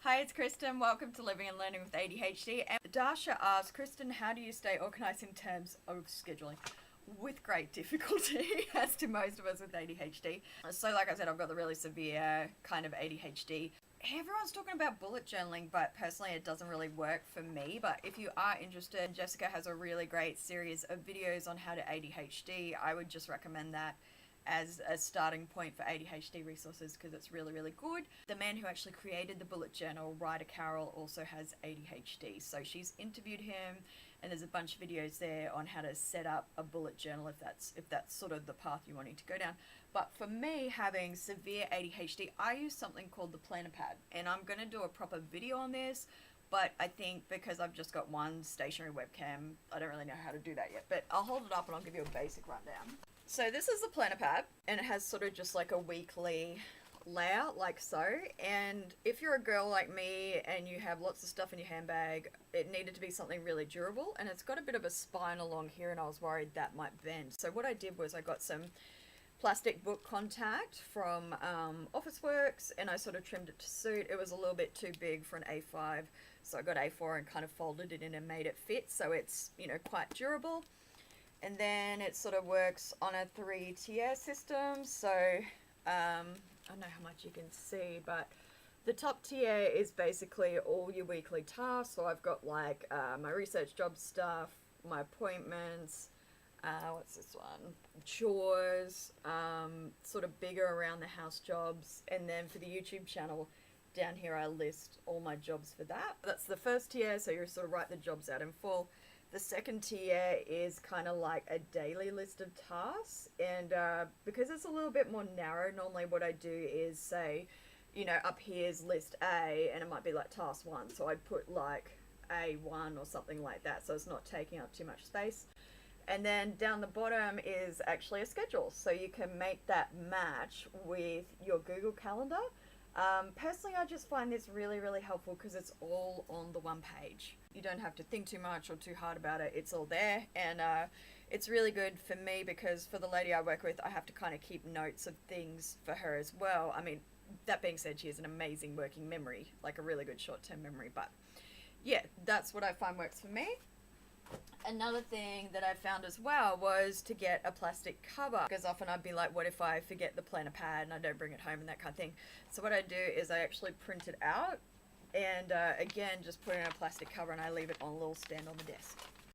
Hi, it's Kristen. Welcome to Living and Learning with ADHD. And Dasha asks, Kristen, how do you stay organised in terms of scheduling? With great difficulty, as do most of us with ADHD. So like I said, I've got the really severe kind of ADHD. Everyone's talking about bullet journaling, but personally it doesn't really work for me. But if you are interested, Jessica has a really great series of videos on how to ADHD. I would just recommend that as a starting point for ADHD resources because it's really, really good. The man who actually created the bullet journal, Ryder Carroll, also has ADHD. So she's interviewed him and there's a bunch of videos there on how to set up a bullet journal if that's sort of the path you're wanting to go down. But for me, having severe ADHD, I use something called the planner pad, and I'm going to do a proper video on this. But I think because I've just got one stationary webcam, I don't really know how to do that yet. But I'll hold it up and I'll give you a basic rundown. So this is the planner pad, and it has sort of just like a weekly layout like so. And if you're a girl like me and you have lots of stuff in your handbag, it needed to be something really durable, and it's got a bit of a spine along here and I was worried that might bend. So what I did was I got some plastic book contact from Officeworks and I sort of trimmed it to suit. It was a little bit too big for an A5, so I got A4 and kind of folded it in and made it fit so it's, you know, quite durable. And then it sort of works on a 3-tier system. So I don't know how much you can see, but the top tier is basically all your weekly tasks. So I've got like my research job stuff, my appointments, what's this one? Chores, sort of bigger around the house jobs. And then for the YouTube channel, down here I list all my jobs for that. That's the first tier, so you sort of write the jobs out in full. The second tier is kind of like a daily list of tasks, and because it's a little bit more narrow, normally what I do is say, you know, up here's list A, and it might be like task 1, so I'd put like A1 or something like that, so it's not taking up too much space. And then down the bottom is actually a schedule, so you can make that match with your Google Calendar. Personally, I just find this really, really helpful because it's all on the one page. You don't have to think too much or too hard about it. It's all there, and it's really good for me because for the lady I work with, I have to kind of keep notes of things for her as well. I mean, that being said, she has an amazing working memory, like a really good short-term memory, but yeah, that's what I find works for me. Another thing that I found as well was to get a plastic cover, because often I'd be like, what if I forget the planner pad and I don't bring it home and that kind of thing. So what I do is I actually print it out and again just put it in a plastic cover and I leave it on a little stand on the desk.